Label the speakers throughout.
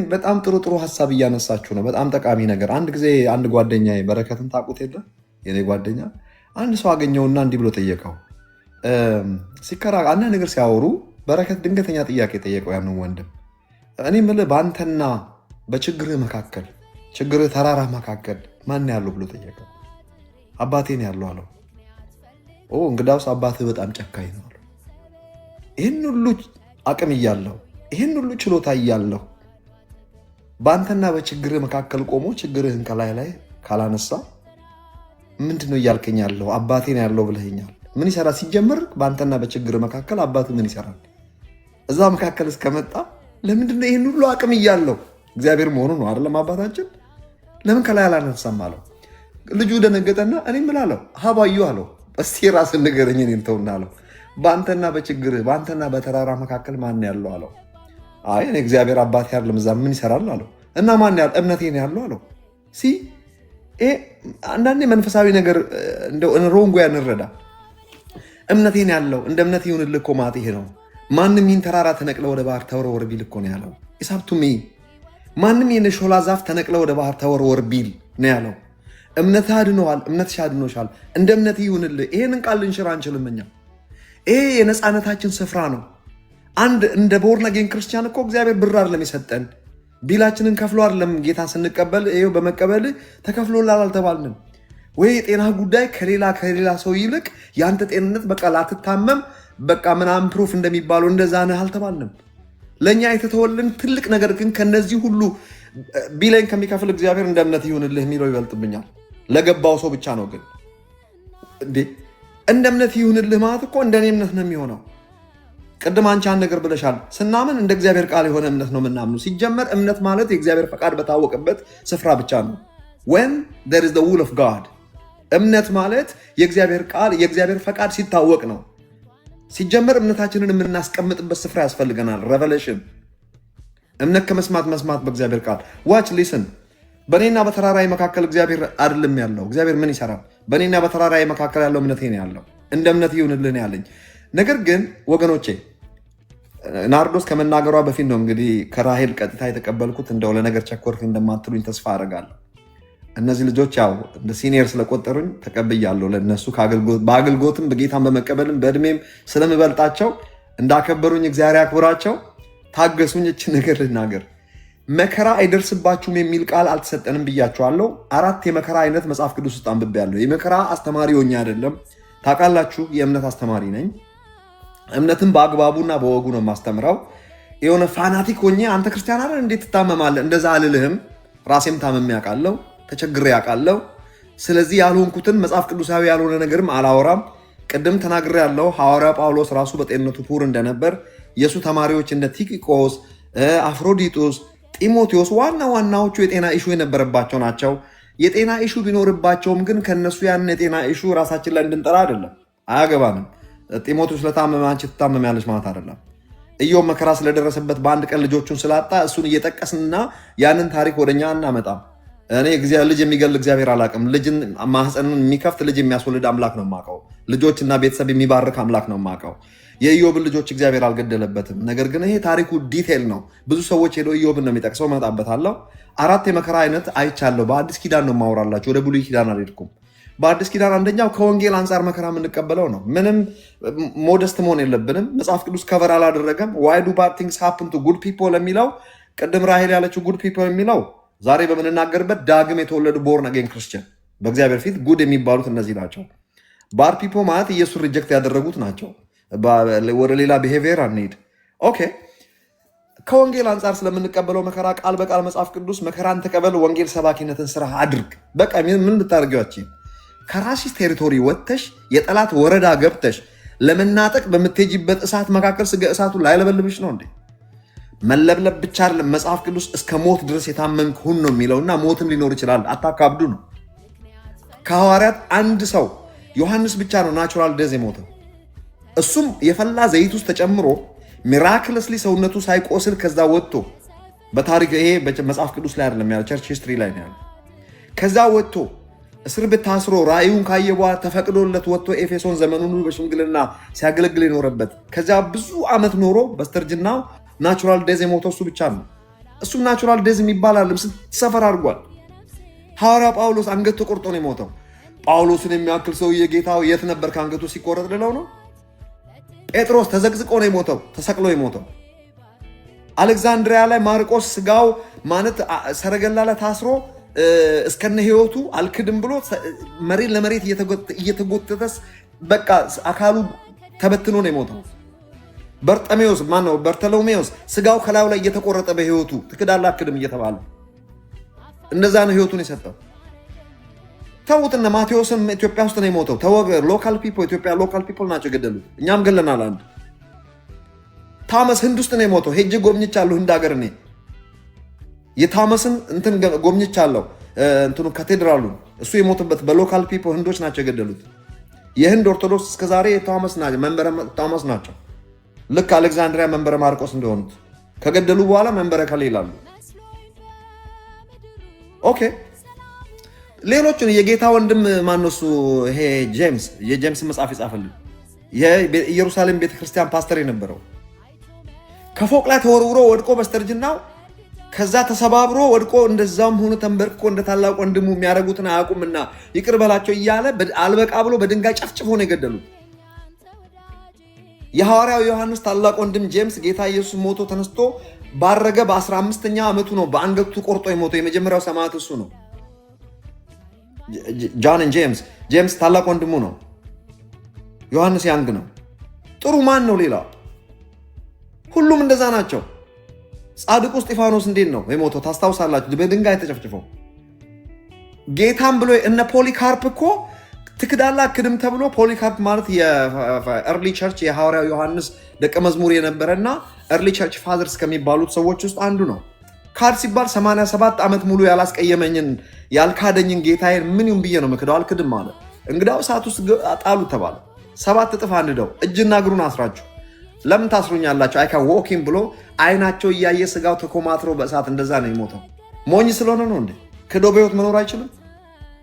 Speaker 1: በጣም ጥሩ ጥሩ ሀሳብ እያነሳችሁ ነው። በጣም ጠቃሚ ነገር። አንድ ጊዜ አንድ ጓደኛ በረከትን ታውቁት የለ የኔ ጓደኛ አንድ ሰው አገኘውና እንዲህ ብሎ ጠየቀው። አንድ ነገር ሲያወሩ በረከት ድንገተኛ ጥያቄ ጠየቀው ያንን ወንድም። እኔ የምልህ በአንተና በችግርህ መካከል ችግርህ ተራራ መካከል ማን ያለው ብሎ ጠየቀው። አባቴን ያለው አለው። እንግዳውስ አባትህ በጣም ጨካኝ ነው አለው። ይህን ሁሉ አቅም እያለው ይህን ሁሉ ችሎታ እያለው በአንተና በችግርህ መካከል ቆሞ ችግርህን ከላይ ላይ ካላነሳ ምንድን ነው እያልከኝ ያለው? አባቴን ያለው ብለኸኛል። ምን ይሰራል? ሲጀምር በአንተና በችግርህ መካከል አባትህ ምን ይሰራል? እዛ መካከል እስከመጣ ለምንድን ነው ይህን ሁሉ አቅም እያለው እግዚአብሔር መሆኑ ነው አይደለም አባታችን? ለምን ከላይ አላነሳም አለው። ልጁ ደነገጠና እኔ ምን አለው? ሀባዩ አለው። እስቲ ራስን ንገረኝ እኔን ተውና አለው። በአንተና በችግርህ በአንተና በተራራ መካከል ማን ያለው አለው። አይ እኔ እግዚአብሔር አባቴ አይደለም እዛ ምን ይሰራል አለው። እና ማን ያለው? እምነቴን ያለው አለው። አንዳንዴ መንፈሳዊ ነገር እንደው ሮንጎ ያንረዳ። እምነቴን ያለው እንደ እምነት ይሁንልህ እኮ ማለት ይሄ ነው። ማንም ይህን ተራራ ተነቅለ ወደ ባህር ተወርወር ቢል እኮ ነው ያለው። ኢሳብቱሚ ማንም ይህን ሾላ ዛፍ ተነቅለ ወደ ባህር ተወርወር ቢል ነው ያለው። እምነት አድኖዋል፣ እምነትሽ አድኖሻል፣ እንደ እምነት ይሁንልህ። ይሄንን ቃል ልንሽር አንችልም እኛ። ይሄ የነፃነታችን ስፍራ ነው። አንድ እንደ ቦርን አጌን ክርስቲያን እኮ እግዚአብሔር ብር አይደለም የሰጠን፣ ቢላችንን ከፍሎ አይደለም ጌታን ስንቀበል ይኸው በመቀበል ተከፍሎላል አልተባልንም ወይ? የጤና ጉዳይ ከሌላ ሰው ይልቅ የአንተ ጤንነት በቃ ላትታመም በቃ ምናምን ፕሩፍ እንደሚባለው እንደዛ ነህ አልተባልንም። ለእኛ የተተወልን ትልቅ ነገር ግን ከነዚህ ሁሉ ቢላይን ከሚከፍል እግዚአብሔር እንደ እምነት ይሁንልህ የሚለው ይበልጥብኛል። ለገባው ሰው ብቻ ነው። ግን እንደ እምነት ይሁንልህ ማለት እኮ እንደ እኔ እምነት ነው የሚሆነው። ቅድም አንቺ አንድ ነገር ብለሻል። ስናምን እንደ እግዚአብሔር ቃል የሆነ እምነት ነው የምናምኑ። ሲጀመር እምነት ማለት የእግዚአብሔር ፈቃድ በታወቀበት ስፍራ ብቻ ነው። when there is the will of God እምነት ማለት የእግዚአብሔር ቃል የእግዚአብሔር ፈቃድ ሲታወቅ ነው። ሲጀመር እምነታችንን የምናስቀምጥበት ስፍራ ያስፈልገናል። ሬቨሌሽን እምነት ከመስማት መስማት በእግዚአብሔር ቃል ዋች ሊስን በእኔና በተራራዊ መካከል እግዚአብሔር አይደለም ያለው። እግዚአብሔር ምን ይሰራል? በእኔና በተራራዊ መካከል ያለው እምነቴ ነው ያለው። እንደ እምነት ይሁንልህ ያለኝ። ነገር ግን ወገኖቼ ናርዶስ ከመናገሯ በፊት ነው እንግዲህ ከራሄል ቀጥታ የተቀበልኩት። እንደው ለነገር ቸኮርክ እንደማትሉኝ ተስፋ አደርጋለሁ። እነዚህ ልጆች ያው እንደ ሲኒየር ስለቆጠሩኝ ተቀብያለሁ። ለነሱ በአገልግሎትም በጌታን በመቀበልም በእድሜም ስለምበልጣቸው እንዳከበሩኝ እግዚአብሔር ያክብራቸው። ታገሱኝ። እችን ነገር ልናገር። መከራ አይደርስባችሁም የሚል ቃል አልተሰጠንም ብያችኋለሁ። 4 የመከራ አይነት መጽሐፍ ቅዱስ ውስጥ አንብቤያለሁ። የመከራ አስተማሪ ሆኜ አይደለም፣ ታውቃላችሁ፣ የእምነት አስተማሪ ነኝ። እምነትን በአግባቡና በወጉ ነው የማስተምረው። የሆነ ፋናቲክ ሆኜ አንተ ክርስቲያን አይደል እንዴት ትታመማለህ እንደዛ አልልህም። ራሴም ታመም ያውቃለሁ፣ ተቸግሬ ያውቃለሁ። ስለዚህ ያልሆንኩትን መጽሐፍ ቅዱሳዊ ያልሆነ ነገርም አላወራም። ቅድም ተናግሬ ያለው ሐዋርያ ጳውሎስ ራሱ በጤንነቱ ፑር እንደነበር የእሱ ተማሪዎች እንደ ቲኪቆስ፣ አፍሮዲጡስ፣ ጢሞቴዎስ ዋናዎቹ የጤና ኢሹ የነበረባቸው ናቸው። የጤና ኢሹ ቢኖርባቸውም ግን ከነሱ ያን የጤና ኢሹ ራሳችን ላይ እንድንጠራ አይደለም፣ አያገባንም። ጢሞቴዎስ ስለታመመ አንቺ ትታመሚያለሽ ማለት አይደለም። ኢዮብ መከራ ስለደረሰበት በአንድ ቀን ልጆቹን ስላጣ እሱን እየጠቀስንና ያንን ታሪክ ወደኛ እናመጣም። እኔ ልጅ የሚገል እግዚአብሔር አላውቅም። ልጅን ማህፀንን የሚከፍት ልጅ የሚያስወልድ አምላክ ነው የማውቀው። ልጆችና ቤተሰብ የሚባርክ አምላክ ነው የማውቀው። የኢዮብን ልጆች እግዚአብሔር አልገደለበትም። ነገር ግን ይሄ ታሪኩ ዲቴል ነው። ብዙ ሰዎች ሄዶ ኢዮብን ነው የሚጠቅሰው። እመጣበታለሁ። 4 የመከራ አይነት አይቻለሁ። በአዲስ ኪዳን ነው የማወራላችሁ፣ ወደ ብሉይ ኪዳን አልሄድኩም። በአዲስ ኪዳን አንደኛው ከወንጌል አንጻር መከራ የምንቀበለው ነው። ምንም ሞደስት መሆን የለብንም። መጽሐፍ ቅዱስ ከቨር አላደረገም። ዋይ ዱ ባድ ቲንግስ ሃፕን ቱ ጉድ ፒፕል የሚለው ቅድም ራሄል ያለችው ጉድ ፒፕል የሚለው ዛሬ በምንናገርበት ዳግም የተወለዱ ቦርን አጌን ክርስቲያን በእግዚአብሔር ፊት ጉድ የሚባሉት እነዚህ ናቸው። ባድ ፒፕል ማለት ኢየሱስ ሪጀክት ያደረጉት ናቸው። ወደ ሌላ ብሄቪየር አንሄድ። ኦኬ ከወንጌል አንጻር ስለምንቀበለው መከራ ቃል በቃል መጽሐፍ ቅዱስ መከራን ተቀበል፣ ወንጌል ሰባኪነትን ስራ አድርግ። በቃ ምን ብታደርጊዋችን ከራስሽ ቴሪቶሪ ወጥተሽ የጠላት ወረዳ ገብተሽ ለመናጠቅ በምትሄጂበት እሳት መካከል ስገ እሳቱ ላይለበልብሽ ነው እንዴ? መለብለብ ብቻ አይደለም። መጽሐፍ ቅዱስ እስከ ሞት ድረስ የታመንክ ሁን ነው የሚለውና ሞትም ሊኖር ይችላል። አታካብዱ ነው። ከሐዋርያት አንድ ሰው ዮሐንስ ብቻ ነው ናቹራል ደዝ የሞተው። እሱም የፈላ ዘይት ውስጥ ተጨምሮ ሚራክለስሊ ሰውነቱ ሳይቆስል ከዛ ወጥቶ በታሪክ ይሄ መጽሐፍ ቅዱስ ላይ አይደለም ያለው፣ ቸርች ሂስትሪ ላይ ነው ያለው። ከዛ ወጥቶ እስር ቤት ታስሮ ራእዩን ካየ በኋላ ተፈቅዶለት ወጥቶ ኤፌሶን ዘመኑን ሁሉ በሽምግልና ሲያገለግል የኖረበት ከዛ ብዙ ዓመት ኖሮ በስተርጅናው ናቹራል ዴዝ የሞተው እሱ ብቻ ነው። እሱ ናቹራል ዴዝ የሚባል አይደለም፣ ሰፈር አድርጓል። ሐዋርያ ጳውሎስ አንገቱ ተቆርጦ ነው የሞተው። ጳውሎስን የሚያክል ሰውዬ ጌታው የት ነበር ከአንገቱ ሲቆረጥ ልለው ነው? ጴጥሮስ ተዘቅዝቆ ነው የሞተው፣ ተሰቅሎ የሞተው። አሌክዛንድሪያ ላይ ማርቆስ ስጋው ማለት ሰረገላ ላይ ታስሮ እስከነ ህይወቱ አልክድም ብሎ መሬት ለመሬት እየተጎተተስ በቃ አካሉ ተበትኖ ነው የሞተው። በርጠሜዎስ ማነው በርተሎሜዎስ ስጋው ከላዩ ላይ እየተቆረጠ በህይወቱ ትክዳለህ አክድም እየተባለ እንደዛ ነው ህይወቱን የሰጠው። ተውትና ማቴዎስም ኢትዮጵያ ውስጥ ነው የሞተው። ተወገ ሎካል ፒፕል ኢትዮጵያ ሎካል ፒፕል ናቸው የገደሉት። እኛም ገለናል። አንድ ታመስ ህንድ ውስጥ ነው የሞተው። ሄጄ ጎብኝቻለሁ ህንድ ሀገር። እኔ የታመስን እንትን ጎብኝቻለሁ፣ እንትኑ ካቴድራሉን። እሱ የሞተበት በሎካል ፒፕል ህንዶች ናቸው የገደሉት። የህንድ ኦርቶዶክስ እስከዛሬ መንበረ ታመስ ናቸው። ልክ አሌክዛንድሪያ መንበረ ማርቆስ እንደሆኑት ከገደሉ በኋላ መንበረ ከሌ ይላሉ። ኦኬ ሌሎቹን የጌታ ወንድም ማነሱ ይሄ ጄምስ የጄምስ መጽሐፍ ይጻፈልን የኢየሩሳሌም ቤተክርስቲያን ፓስተር የነበረው ከፎቅ ላይ ተወርውሮ ወድቆ በስተርጅናው ከዛ ተሰባብሮ ወድቆ እንደዛም ሆኖ ተንበርክኮ እንደ ታላቅ ወንድሙ የሚያደርጉትን አያውቁምና ይቅር በላቸው እያለ አልበቃ ብሎ በድንጋይ ጨፍጭፎ ነው የገደሉት። የሐዋርያው ዮሐንስ ታላቅ ወንድም ጄምስ ጌታ ኢየሱስ ሞቶ ተነስቶ ባረገ በ15ኛ ዓመቱ ነው በአንገቱ ቆርጦ የሞተው። የመጀመሪያው ሰማዕት እሱ ነው። ጆን ጄምስ ታላቅ ወንድሙ ነው። ዮሐንስ ያንግ ነው። ጥሩ ማን ነው ሌላ? ሁሉም እንደዛ ናቸው። ጻድቁ እስጢፋኖስ እንዴት ነው የሞተው ታስታውሳላችሁ? በድንጋይ ተጨፍጭፈው። ጌታም ብሎ እነ ፖሊካርፕ እኮ ትክዳላ ክድም ተብሎ ፖሊካርፕ ማለት የኤርሊ ቸርች የሐዋርያው ዮሐንስ ደቀ መዝሙር የነበረና ኤርሊ ቸርች ፋዘርስ ከሚባሉት ሰዎች ውስጥ አንዱ ነው። ካድ ሲባል 87 ዓመት ሙሉ ያላስቀየመኝን ያልካደኝን ጌታዬን ምን ይሁን ብዬ ነው ምክደው? አልክድም አለ። እንግዳው እሳት ውስጥ ጣሉ ተባለ። 7 እጥፍ አንድደው እጅና እግሩን አስራችሁ ለምን ታስሩኛላችሁ? አይካ ዎኪንግ ብሎ አይናቸው እያየ ስጋው ተኮማትሮ በእሳት እንደዛ ነው የሞተው። ሞኝ ስለሆነ ነው እንዴ? ክዶ በህይወት መኖር አይችልም?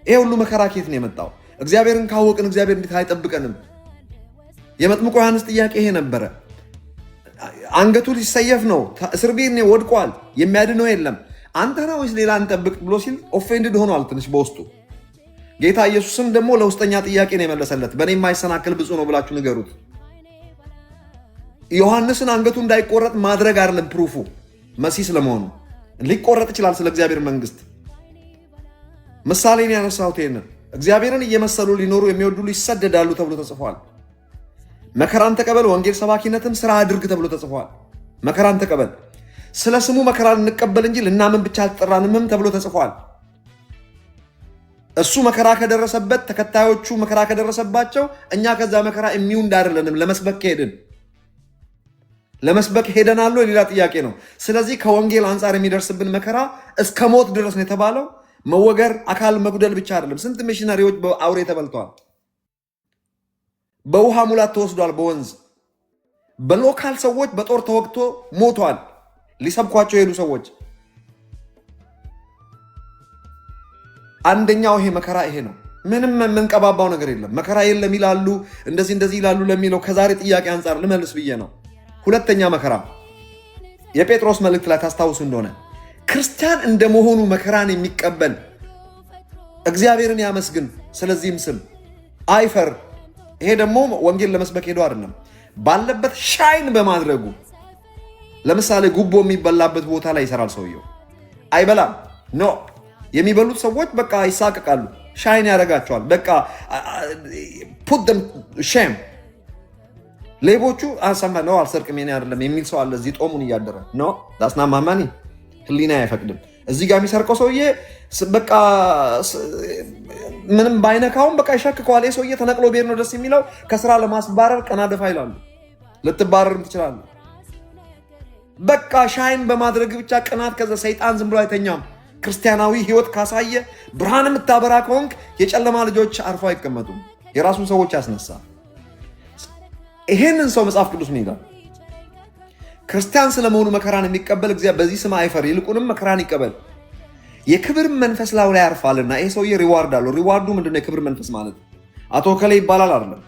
Speaker 1: ይሄ ሁሉ መከራ ከየት ነው የመጣው? እግዚአብሔርን ካወቅን እግዚአብሔር እንዴት አይጠብቀንም? የመጥምቁ ዮሐንስ ጥያቄ ይሄ ነበረ። አንገቱ ሊሰየፍ ነው፣ እስር ቤት ነው፣ ወድቋል፣ የሚያድነው የለም። አንተ ነው ወይስ ሌላ እንጠብቅ ብሎ ሲል ኦፌንድድ ሆኗል ትንሽ በውስጡ። ጌታ ኢየሱስም ደግሞ ለውስጠኛ ጥያቄ ነው የመለሰለት። በእኔ የማይሰናከል ብፁዕ ነው ብላችሁ ንገሩት። ዮሐንስን አንገቱ እንዳይቆረጥ ማድረግ አይደለም ፕሩፉ መሲህ ስለመሆኑ። ሊቆረጥ ይችላል ስለ እግዚአብሔር መንግስት። ምሳሌን ያነሳሁት ይሄንን እግዚአብሔርን እየመሰሉ ሊኖሩ የሚወዱ ይሰደዳሉ ተብሎ ተጽፏል። መከራን ተቀበል፣ ወንጌል ሰባኪነትም ስራ አድርግ ተብሎ ተጽፏል። መከራን ተቀበል፣ ስለ ስሙ መከራን እንቀበል እንጂ ልናምን ብቻ አልተጠራንምም ተብሎ ተጽፏል። እሱ መከራ ከደረሰበት ተከታዮቹ መከራ ከደረሰባቸው እኛ ከዛ መከራ የሚውንድ አይደለንም። ለመስበክ ሄደናል፣ ሌላ ጥያቄ ነው። ስለዚህ ከወንጌል አንጻር የሚደርስብን መከራ እስከ ሞት ድረስ ነው የተባለው። መወገር፣ አካል መጉደል ብቻ አይደለም። ስንት ሚሽነሪዎች በአውሬ ተበልተዋል። በውሃ ሙላት ተወስዷል። በወንዝ በሎካል ሰዎች በጦር ተወግቶ ሞቷል። ሊሰብኳቸው የሄዱ ሰዎች አንደኛው ይሄ መከራ ይሄ ነው። ምንም የምንቀባባው ነገር የለም። መከራ የለም ይላሉ፣ እንደዚህ ይላሉ ለሚለው ከዛሬ ጥያቄ አንጻር ልመልስ ብዬ ነው። ሁለተኛ መከራ የጴጥሮስ መልእክት ላይ ታስታውሱ እንደሆነ ክርስቲያን እንደመሆኑ መከራን የሚቀበል እግዚአብሔርን ያመስግን፣ ስለዚህም ስም አይፈር። ይሄ ደግሞ ወንጌል ለመስበክ ሄዶ አይደለም፣ ባለበት ሻይን በማድረጉ። ለምሳሌ ጉቦ የሚበላበት ቦታ ላይ ይሰራል ሰውየው፣ አይበላም። ኖ የሚበሉት ሰዎች በቃ ይሳቀቃሉ፣ ሻይን ያደርጋቸዋል። በቃ ፑት ደም ሼም። ሌቦቹ አሰማ ነው አልሰርቅም የኔ አይደለም የሚል ሰው አለ እዚህ ጦሙን እያደረ ኖ ዳስና ማማኒ ህሊና አይፈቅድም። እዚህ ጋር የሚሰርቀው ሰውዬ በቃ ምንም ባይነካውም በቃ ይሸክከዋል። ይሄ ሰውዬ ተነቅሎ ቤት ነው ደስ የሚለው። ከስራ ለማስባረር ቀና ደፋ ይላሉ። ልትባረርም ትችላለህ። በቃ ሻይን በማድረግ ብቻ ቅናት። ከዛ ሰይጣን ዝም ብሎ አይተኛም። ክርስቲያናዊ ህይወት ካሳየ ብርሃን የምታበራ ከሆንክ የጨለማ ልጆች አርፎ አይቀመጡም። የራሱን ሰዎች ያስነሳል። ይሄንን ሰው መጽሐፍ ቅዱስ ምን ይላል? ክርስቲያን ስለመሆኑ መከራን የሚቀበል እግዚአብሔር በዚህ ስም አይፈር፣ ይልቁንም መከራን ይቀበል፣ የክብር መንፈስ ላዩ ላይ ያርፋልና። ይሄ ሰውዬ ሪዋርድ አለው። ሪዋርዱ ምንድነው? የክብር መንፈስ ማለት አቶ ከላይ ይባላል አይደለም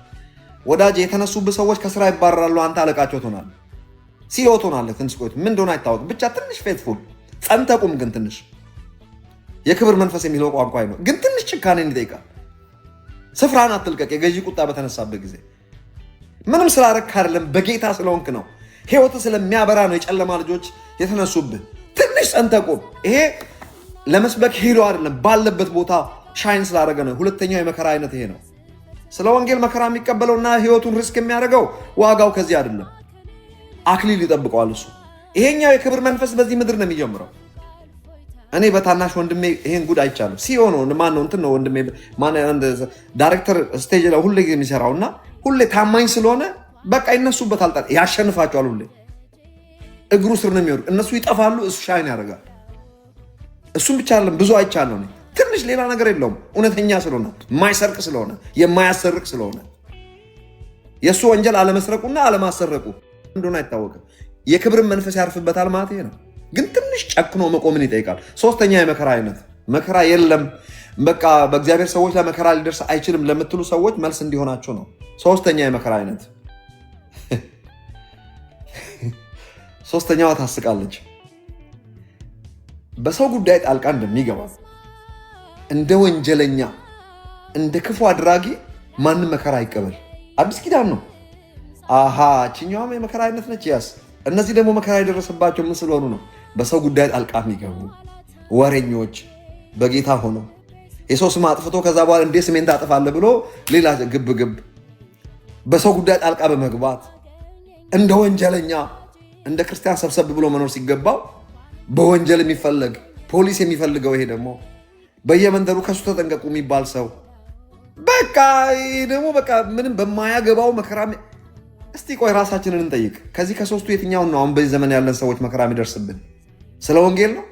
Speaker 1: ወዳጅ። የተነሱብህ ሰዎች ከስራ ይባረራሉ። አንተ አለቃቸው ትሆናለህ፣ ሲኦ ትሆናለህ። ትንሽ ቆይቶ ምን እንደሆነ አይታወቅም። ብቻ ትንሽ ፌትፉል ጸንተህ ቁም። ግን ትንሽ የክብር መንፈስ የሚለው ቋንቋ ነው፣ ግን ትንሽ ጭካኔን ይጠይቃል። ስፍራን አትልቀቅ። የገዢ ቁጣ በተነሳበት ጊዜ ምንም ስላረክ አይደለም፣ በጌታ ስለሆንክ ነው። ህይወት ስለሚያበራ ነው የጨለማ ልጆች የተነሱብህ። ትንሽ ጸንተህ ቁም። ይሄ ለመስበክ ሄዶ አይደለም፣ ባለበት ቦታ ሻይን ስላደረገ ነው። ሁለተኛው የመከራ አይነት ይሄ ነው። ስለ ወንጌል መከራ የሚቀበለውና ህይወቱን ሪስክ የሚያደርገው ዋጋው ከዚህ አይደለም፣ አክሊል ይጠብቀዋል እሱ። ይሄኛው የክብር መንፈስ በዚህ ምድር ነው የሚጀምረው። እኔ በታናሽ ወንድሜ ይሄን ጉድ አይቻለሁ። ሲኦ ነው ማነው እንትን ነው ወንድሜ ዳይሬክተር ስቴጅ ላይ ሁሌ የሚሰራው እና ሁሌ ታማኝ ስለሆነ በቃ ይነሱበታል፣ ያሸንፋቸዋል። ሁሌ እግሩ ስር ነው የሚወድቅ። እነሱ ይጠፋሉ፣ እሱ ሻይን ያደርጋል። እሱም ብቻ አይደለም ብዙ አይቻለሁ። ትንሽ ሌላ ነገር የለውም። እውነተኛ ስለሆነ፣ የማይሰርቅ ስለሆነ፣ የማያሰርቅ ስለሆነ የእሱ ወንጀል አለመስረቁና አለማሰረቁ እንደሆነ አይታወቅም። የክብርን መንፈስ ያርፍበታል ማለት ይሄ ነው። ግን ትንሽ ጨክኖ መቆምን ይጠይቃል። ሶስተኛ የመከራ አይነት መከራ የለም በቃ በእግዚአብሔር ሰዎች ላይ መከራ ሊደርስ አይችልም ለምትሉ ሰዎች መልስ እንዲሆናቸው ነው። ሶስተኛ የመከራ አይነት ሶስተኛዋ ታስቃለች። በሰው ጉዳይ ጣልቃ እንደሚገባ እንደ ወንጀለኛ እንደ ክፉ አድራጊ ማንም መከራ አይቀበል። አዲስ ኪዳን ነው። አሃ ችኛዋም የመከራ አይነት ነች። ያስ እነዚህ ደግሞ መከራ የደረሰባቸው ምን ስለሆኑ ነው? በሰው ጉዳይ ጣልቃ የሚገቡ ወሬኞች፣ በጌታ ሆነው የሰው ስም አጥፍቶ ከዛ በኋላ እንዴ ስሜን ታጥፋለህ ብሎ ሌላ ግብግብ፣ በሰው ጉዳይ ጣልቃ በመግባት እንደ ወንጀለኛ እንደ ክርስቲያን ሰብሰብ ብሎ መኖር ሲገባው በወንጀል የሚፈለግ ፖሊስ የሚፈልገው ይሄ ደግሞ በየመንደሩ ከሱ ተጠንቀቁ የሚባል ሰው በቃ ደግሞ በቃ ምንም በማያገባው መከራ። እስቲ ቆይ ራሳችንን እንጠይቅ። ከዚህ ከሶስቱ የትኛውን ነው አሁን በዚህ ዘመን ያለን ሰዎች መከራ የሚደርስብን? ስለ ወንጌል ነው?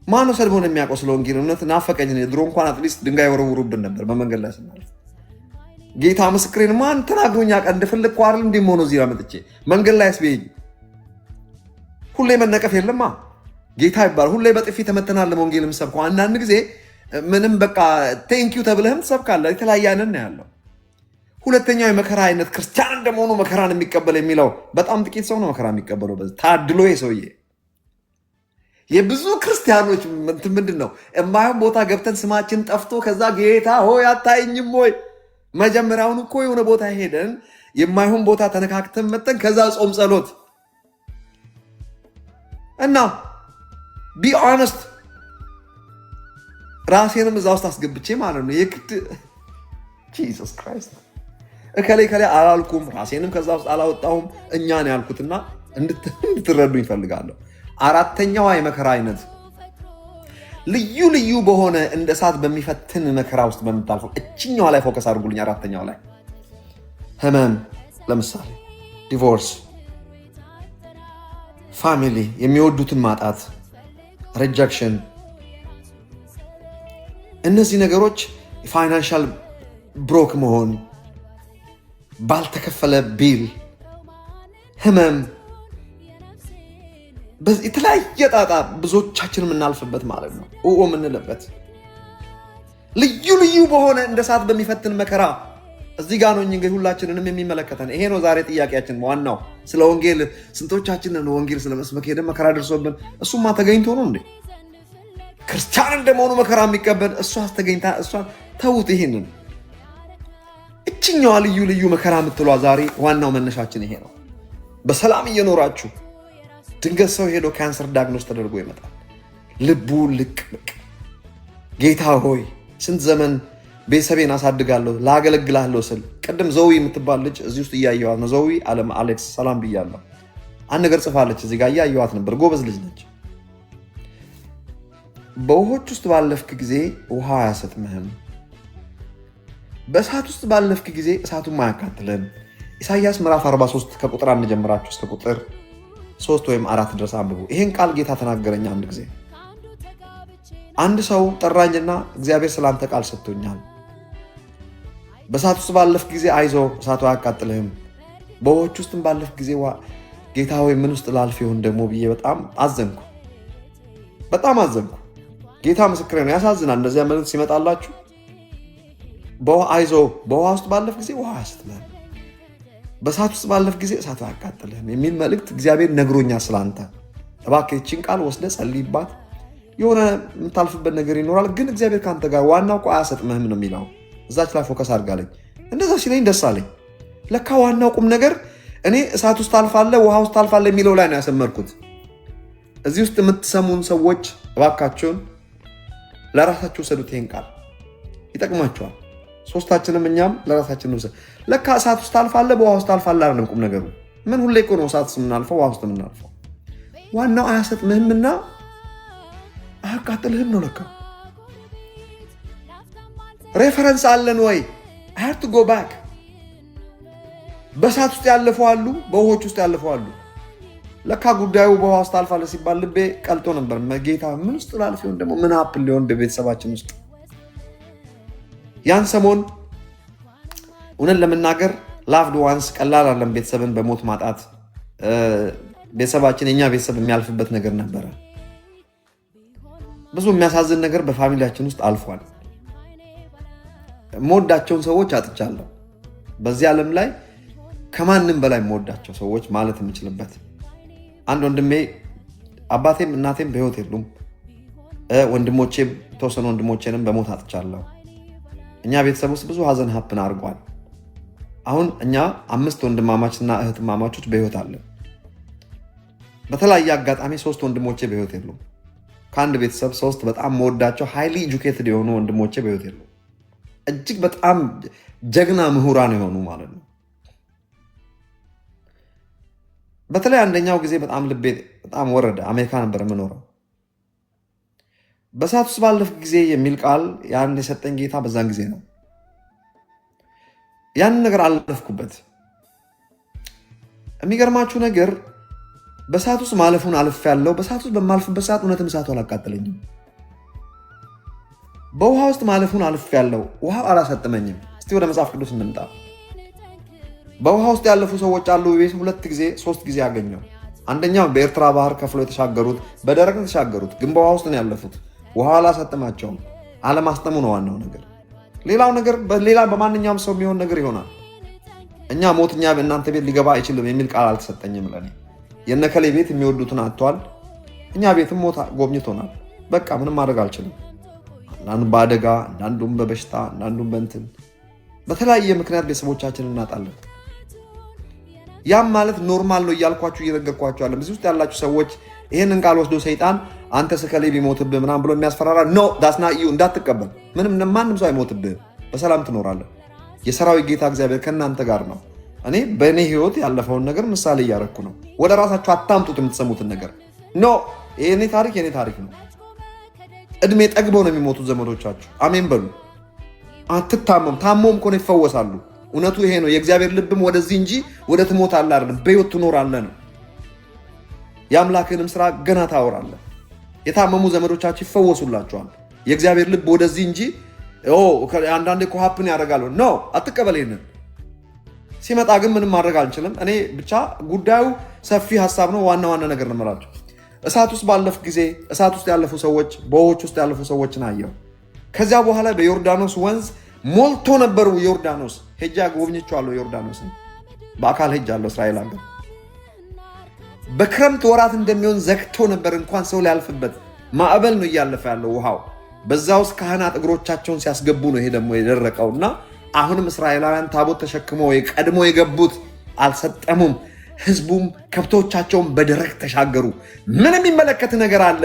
Speaker 1: ማነው ሰድቦን የሚያውቀው ስለ ወንጌል? እውነት ናፈቀኝ። ድሮ እንኳን አትሊስት ድንጋይ ወረውሩብን ነበር በመንገድ ላይ ስናልፍ። ጌታ ምስክሬን ማን ተናግሮኛ ቀን እንደፈለግኩ አይደል እንዴም ሆኖ እዚህ መጥቼ መንገድ ላይ ያስቤኝ። ሁሌ መነቀፍ የለማ ጌታ ይባል። ሁሌ በጥፊ ተመተናል ለወንጌል የምሰብከው። አንዳንድ ጊዜ ምንም በቃ ቴንኪዩ ተብለህም ትሰብካለህ። የተለያየ አይነት ነው ያለው። ሁለተኛው የመከራ አይነት ክርስቲያን እንደመሆኑ መከራን የሚቀበል የሚለው በጣም ጥቂት ሰው ነው መከራ የሚቀበለው። በዚህ ታድሎ ሰውዬ የብዙ ክርስቲያኖች ምንድን ነው የማይሆን ቦታ ገብተን ስማችን ጠፍቶ ከዛ ጌታ ሆይ አታይኝም ወይ? መጀመሪያውን እኮ የሆነ ቦታ ሄደን የማይሆን ቦታ ተነካክተን መጠን ከዛ ጾም ጸሎት እና ቢ ኦነስት ራሴንም እዛ ውስጥ አስገብቼ ማለት ነው የግድ ጂሰስ ክራይስት እከሌ አላልኩም፣ ራሴንም ከዛ ውስጥ አላወጣሁም። እኛን ያልኩትና እንድትረዱ ይፈልጋለሁ። አራተኛዋ የመከራ አይነት ልዩ ልዩ በሆነ እንደ እሳት በሚፈትን መከራ ውስጥ በምታልፈው እችኛዋ ላይ ፎከስ አድርጉልኝ። አራተኛው ላይ ህመም፣ ለምሳሌ ዲቮርስ፣ ፋሚሊ፣ የሚወዱትን ማጣት፣ ሪጀክሽን፣ እነዚህ ነገሮች ፋይናንሻል ብሮክ መሆን፣ ባልተከፈለ ቢል፣ ህመም፣ የተለያየ ጣጣ ብዙዎቻችን የምናልፍበት ማለት ነው። የምንልበት ልዩ ልዩ በሆነ እንደ እሳት በሚፈትን መከራ እዚህ ጋር ነው እንግዲህ ሁላችንንም የሚመለከተን ይሄ ነው። ዛሬ ጥያቄያችን ዋናው ስለ ወንጌል ስንቶቻችንን ወንጌል ስለመስበክ ሄደን መከራ ደርሶብን እሱማ ተገኝቶ ነው እንዴ? ክርስቲያን እንደመሆኑ መከራ የሚቀበል እሷስ ተገኝታ እሷን ተውት። ይሄንን እችኛዋ ልዩ ልዩ መከራ የምትሏ ዛሬ ዋናው መነሻችን ይሄ ነው። በሰላም እየኖራችሁ ድንገት ሰው ሄዶ ካንሰር ዳግኖስ ተደርጎ ይመጣል። ልቡ ልቅ ጌታ ሆይ ስንት ዘመን ቤተሰቤን አሳድጋለሁ ላገለግላለሁ ስል ቅድም ዘዊ የምትባል ልጅ እዚህ ውስጥ እያየዋት ነው። ዘዊ አለም አሌክስ ሰላም ብያለሁ። አንድ ነገር ጽፋለች እዚህ ጋር እያየዋት ነበር። ጎበዝ ልጅ ነች። በውሆች ውስጥ ባለፍክ ጊዜ ውሃ አያሰጥምህም፣ በእሳት ውስጥ ባለፍክ ጊዜ እሳቱም አያካትልህም። ኢሳይያስ ምዕራፍ 43 ከቁጥር 1 ጀምራችሁ እስከ ቁጥር 3 ወይም 4 ድረስ አንብቡ። ይሄን ቃል ጌታ ተናገረኝ። አንድ ጊዜ አንድ ሰው ጠራኝና እግዚአብሔር ስላንተ ቃል ሰጥቶኛል፣ በእሳት ውስጥ ባለፍክ ጊዜ አይዞ እሳቱ አያቃጥልህም፣ በውሆች ውስጥም ባለፍክ ጊዜ ጌታ ሆይ ምን ውስጥ ላልፍ ይሆን ደግሞ ብዬ በጣም አዘንኩ። ጌታ ምስክሬ ነው። ያሳዝናል እንደዚያ መልእክት ሲመጣላችሁ። አይዞ በውሃ ውስጥ ባለፍ ጊዜ ውሃ አያሰጥምህም፣ በእሳት ውስጥ ባለፍ ጊዜ እሳቱ አያቃጥልህም የሚል መልእክት እግዚአብሔር ነግሮኛል ስላንተ። እባክህ ይህችን ቃል ወስደህ ጸልይባት። የሆነ የምታልፍበት ነገር ይኖራል፣ ግን እግዚአብሔር ከአንተ ጋር ዋናው እኮ አያሰጥምህም ነው የሚለው። እዛች ላይ ፎከስ አድርጋለኝ። እንደዛ ሲለኝ ደስ አለኝ። ለካ ዋናው ቁም ነገር እኔ እሳት ውስጥ ታልፋለህ፣ ውሃ ውስጥ ታልፋለህ የሚለው ላይ ነው ያሰመርኩት። እዚህ ውስጥ የምትሰሙን ሰዎች እባካችሁን ለራሳችሁ ውሰዱት። ይሄን ቃል ይጠቅማችኋል። ሶስታችንም እኛም ለራሳችን ውሰድ። ለካ እሳት ውስጥ ታልፋለህ፣ በውሃ ውስጥ ታልፋለህ አይደለም ቁም ነገሩ። ምን ሁሌ እኮ ነው እሳት የምናልፈው፣ ውሃ ውስጥ የምናልፈው። ዋናው አያሰጥምህምና አያቃጥልህም ነው። ለካ ሬፈረንስ አለን ወይ? I have to go back። በእሳት ውስጥ ያለፉ አሉ፣ በውሆች ውስጥ ያለፉ አሉ። ለካ ጉዳዩ በውሃ ውስጥ ታልፋለህ ሲባል ልቤ ቀልጦ ነበር። ጌታ ምን ውስጥ ላልፍ ይሆን ደግሞ? ምን አፕል ሊሆን በቤተሰባችን ውስጥ? ያን ሰሞን እውነት ለመናገር ላቭድ ዋንስ ቀላል አይደለም። ቤተሰብን በሞት ማጣት ቤተሰባችን የኛ ቤተሰብ የሚያልፍበት ነገር ነበረ። ብዙ የሚያሳዝን ነገር በፋሚሊያችን ውስጥ አልፏል። የምወዳቸውን ሰዎች አጥቻለሁ። በዚህ ዓለም ላይ ከማንም በላይ የምወዳቸው ሰዎች ማለት የምችልበት አንድ ወንድሜ፣ አባቴም እናቴም በህይወት የሉም። ወንድሞቼም የተወሰኑ ወንድሞቼንም በሞት አጥቻለሁ። እኛ ቤተሰብ ውስጥ ብዙ ሀዘን ሀፕን አድርጓል። አሁን እኛ 5 ወንድማማችና እህትማማቾች በህይወት አለን። በተለያየ አጋጣሚ 3 ወንድሞቼ በህይወት የሉም። ከአንድ ቤተሰብ 3 በጣም መወዳቸው ሃይሊ ኤጁኬትድ የሆኑ ወንድሞቼ በህይወት የሉም። እጅግ በጣም ጀግና ምሁራን የሆኑ ማለት ነው። በተለይ አንደኛው ጊዜ በጣም ልቤ በጣም ወረደ። አሜሪካ ነበር የምኖረው። በእሳት ውስጥ ባለፍ ጊዜ የሚል ቃል ያን የሰጠኝ ጌታ በዛን ጊዜ ነው። ያንን ነገር አለፍኩበት። የሚገርማችሁ ነገር በእሳት ውስጥ ማለፉን አልፍ ያለው። በእሳት ውስጥ በማልፍበት ሰዓት እውነትም እሳቱ አላቃጠለኝም። በውሃ ውስጥ ማለፉን አልፍ ያለው፣ ውሃው አላሰጥመኝም። እስቲ ወደ መጽሐፍ ቅዱስ እንምጣ። በውሃ ውስጥ ያለፉ ሰዎች አሉ። ቤት 2 ጊዜ 3 ጊዜ ያገኘው። አንደኛው በኤርትራ ባህር ከፍሎ የተሻገሩት፣ በደረቅ የተሻገሩት፣ ግን በውሃ ውስጥ ነው ያለፉት። ውሃ አላሰጥማቸውም። አለማስጠሙ ነው ዋናው ነገር። ሌላው ነገር ሌላ በማንኛውም ሰው የሚሆን ነገር ይሆናል። እኛ ሞት እኛ በእናንተ ቤት ሊገባ አይችልም የሚል ቃል አልተሰጠኝም ለኔ። የነከሌ ቤት የሚወዱትን አጥቷል። እኛ ቤትም ሞት ጎብኝቶናል። በቃ ምንም ማድረግ አልችልም። አንዳንዱ በአደጋ፣ አንዳንዱም በበሽታ፣ አንዳንዱም በእንትን በተለያየ ምክንያት ቤተሰቦቻችን እናጣለን። ያም ማለት ኖርማል ነው እያልኳችሁ እየነገርኳችሁ አለ። እዚህ ውስጥ ያላችሁ ሰዎች ይህንን ቃል ወስዶ ሰይጣን አንተ ስከሌ ቢሞትብህ ምናምን ብሎ የሚያስፈራራ ኖ ዳስና እዩ እንዳትቀበል። ማንም ሰው አይሞትብህ፣ በሰላም ትኖራለህ። የሰራዊት ጌታ እግዚአብሔር ከእናንተ ጋር ነው። እኔ በእኔ ህይወት ያለፈውን ነገር ምሳሌ እያረኩ ነው። ወደ ራሳችሁ አታምጡት የምትሰሙትን ነገር። ኖ የኔ ታሪክ ነው። እድሜ ጠግበው ነው የሚሞቱት ዘመዶቻችሁ። አሜን በሉ። አትታመም። ታሞም ከሆነ ይፈወሳሉ። እውነቱ ይሄ ነው። የእግዚአብሔር ልብም ወደዚህ እንጂ ወደ ትሞታለህ አይደለም፣ በህይወት ትኖራለህ ነው። የአምላክንም ስራ ገና ታወራለህ። የታመሙ ዘመዶቻችሁ ይፈወሱላቸዋል። የእግዚአብሔር ልብ ወደዚህ እንጂ አንዳንዴ እኮ ሀፕን ያደርጋሉ። ኖ አትቀበል። ይሄንን ሲመጣ ግን ምንም ማድረግ አልችልም። እኔ ብቻ ጉዳዩ ሰፊ ሀሳብ ነው። ዋና ዋና ነገር ነው የምላቸው። እሳት ውስጥ ባለፍ ጊዜ እሳት ውስጥ ያለፉ ሰዎች፣ በውሆች ውስጥ ያለፉ ሰዎችን አየሁ። ከዚያ በኋላ በዮርዳኖስ ወንዝ ሞልቶ ነበሩ። ዮርዳኖስ ሄጃ ጎብኝቼዋለሁ። ዮርዳኖስን በአካል ሄጃለሁ። እስራኤል ሀገር በክረምት ወራት እንደሚሆን ዘግቶ ነበር፣ እንኳን ሰው ሊያልፍበት። ማዕበል ነው እያለፈ ያለው ውሃው። በዛ ውስጥ ካህናት እግሮቻቸውን ሲያስገቡ ነው ይሄ ደግሞ የደረቀውና አሁንም እስራኤላውያን ታቦት ተሸክመው ቀድሞ የገቡት አልሰጠሙም። ህዝቡም ከብቶቻቸውን በደረቅ ተሻገሩ። ምን የሚመለከት ነገር አለ?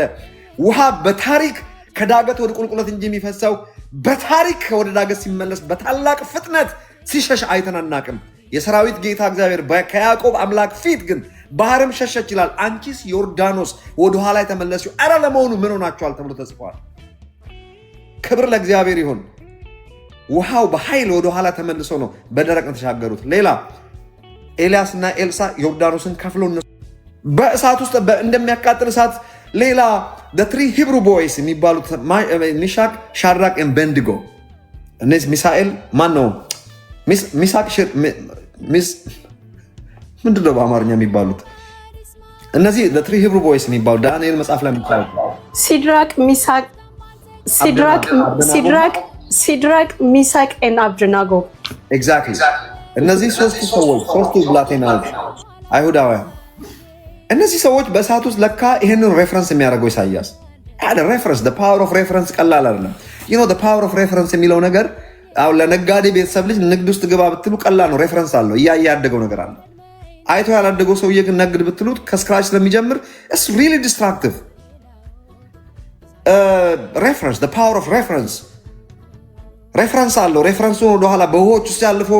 Speaker 1: ውሃ በታሪክ ከዳገት ወደ ቁልቁለት እንጂ የሚፈሰው በታሪክ ወደ ዳገት ሲመለስ በታላቅ ፍጥነት ሲሸሽ አይተን አናቅም። የሰራዊት ጌታ እግዚአብሔር ከያዕቆብ አምላክ ፊት ግን ባህርም ሸሸች ይላል። አንቺስ ዮርዳኖስ ወደኋላ የተመለስሽው አረ ለመሆኑ ምን ሆናችኋል ተብሎ ተጽፏል። ክብር ለእግዚአብሔር ይሁን። ውሃው በኃይል ወደኋላ ተመልሶ ነው በደረቅ ተሻገሩት። ሌላ ኤልያስና ኤልሳ ዮርዳኖስን ከፍሎ በእሳት ውስጥ እንደሚያቃጥል እሳት ሌላ ትሪ ሂብሩ ቦይስ የሚባሉት ሚሻቅ፣ ሻድራቅ፣ አቤድናጎ እነዚህ ሚሳኤል ማን ነው? ሚሳቅ ምንድን ነው በአማርኛ የሚባሉት? እነዚህ ትሪ ሂብሩ ቦይስ የሚባሉ ዳንኤል መጽሐፍ ላይ የሚባሉት
Speaker 2: ሲድራቅ፣ ሚሳቅ እና አቤድናጎ
Speaker 1: ኤግዛክትሊ። እነዚህ ሶስቱ ሰዎች ሶስቱ ብላቴናዎች አይሁዳውያን እነዚህ ሰዎች በእሳት ውስጥ ለካ ይህንን ሬፈረንስ የሚያደርገው ኢሳያስ አለ። ሬፈረንስ ፓወር ኦፍ ሬፈረንስ ቀላል አይደለም። ፓወር ኦፍ ሬፈረንስ የሚለው ነገር አሁን ለነጋዴ ቤተሰብ ልጅ ንግድ ውስጥ ግባ ብትሉ ቀላል ነው። ሬፈረንስ አለው፣ እያየ ያደገው ነገር አለ። አይቶ ያላደገው ሰውዬ ግን ነግድ ብትሉት ከስክራች ስለሚጀምር እስ ሪሊ ዲስትራክቲቭ። ሬፈረንስ ፓወር ኦፍ ሬፈረንስ ሬፈረንስ አለው። ሬፈረንሱን ወደኋላ በውሆች ውስጥ ያለፉ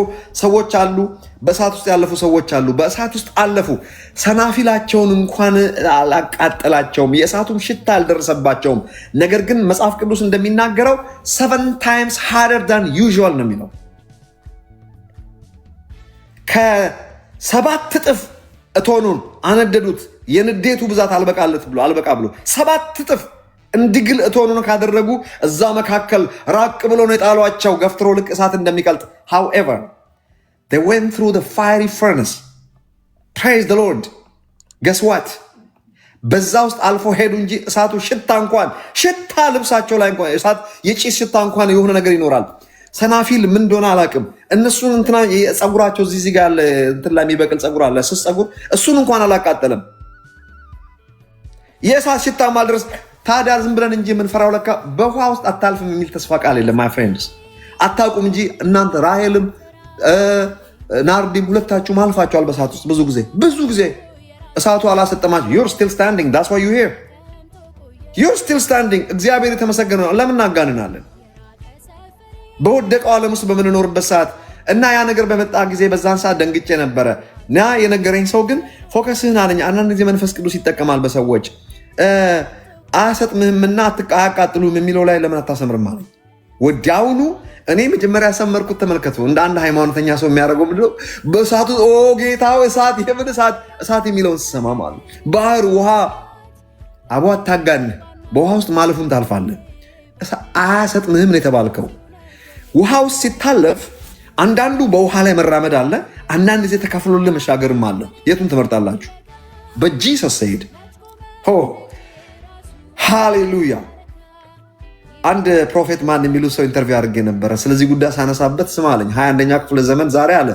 Speaker 1: ሰዎች አሉ፣ በእሳት ውስጥ ያለፉ ሰዎች አሉ። በእሳት ውስጥ አለፉ፣ ሰናፊላቸውን እንኳን አላቃጠላቸውም፣ የእሳቱም ሽታ አልደረሰባቸውም። ነገር ግን መጽሐፍ ቅዱስ እንደሚናገረው 7 times harder than usual ነው የሚለው። ከ7 እጥፍ እቶኑን አነደዱት። የንዴቱ ብዛት አልበቃ ብሎ 7 እጥፍ እንዲግል እቶኑን ካደረጉ እዛ መካከል ራቅ ብሎ ነው የጣሏቸው፣ ገፍትሮ ልቅ እሳት እንደሚቀልጥ። however they went through the fiery furnace. praise the Lord. guess what? በዛ ውስጥ አልፎ ሄዱ እንጂ እሳቱ ሽታ ልብሳቸው ላይ እንኳን እሳት የጭስ ሽታ እንኳን የሆነ ነገር ይኖራል። ሰናፊል ምን እንደሆነ አላውቅም። እነሱን እንትና የጸጉራቸው እዚህ ጋር እንትን ላይ የሚበቅል ጸጉር አለ፣ ስስ ጸጉር፣ እሱን እንኳን አላቃጠለም። የእሳት ሽታ ማልደረስ ታዲያ ዝም ብለን እንጂ የምንፈራው ለካ በውሃ ውስጥ አታልፍም የሚል ተስፋ ቃል የለም። ማይ ፍሬንድስ አታውቁም እንጂ እናንተ ራሄልም ናርዲም ሁለታችሁም አልፋችኋል በእሳት ውስጥ ብዙ ጊዜ እሳቱ አላሰጠማችሁ። you're still standing, that's why you're here, you're still standing። እግዚአብሔር የተመሰገነ ነው። ለምን እናጋንናለን? በወደቀው ዓለም ውስጥ በምንኖርበት ሰዓት እና ያ ነገር በመጣ ጊዜ በዛን ሰዓት ደንግጬ ነበረ። ና የነገረኝ ሰው ግን ፎከስህን አለኝ። አንዳንድ ጊዜ መንፈስ ቅዱስ ይጠቀማል በሰዎች አያሰጥምህምና አያቃጥሉም የሚለው ላይ ለምን አታሰምርም አለኝ። ወዲያውኑ እኔ መጀመሪያ ያሰመርኩት ተመልከቱ። እንደ አንድ ሃይማኖተኛ ሰው የሚያደርገው ምንድነው? በእሳቱ ጌታው እሳት የምን እሳት የሚለውን ስሰማ ማለት ባህር ውሃ አቧ አታጋንህ፣ በውሃ ውስጥ ማለፉን ታልፋለህ። አያሰጥምህም ነው የተባልከው። ውሃ ውስጥ ሲታለፍ አንዳንዱ በውሃ ላይ መራመድ አለ፣ አንዳንድ ጊዜ ተከፍሎልህ መሻገርም አለ። የቱን ትመርጣላችሁ? በጂሰስ ሰይድ ሃሌሉያ። አንድ ፕሮፌት ማን የሚሉት ሰው ኢንተርቪው አድርጌ ነበረ። ስለዚህ ጉዳይ ሳነሳበት ስማ አለኝ። 21ኛ ክፍለ ዘመን ዛሬ አለ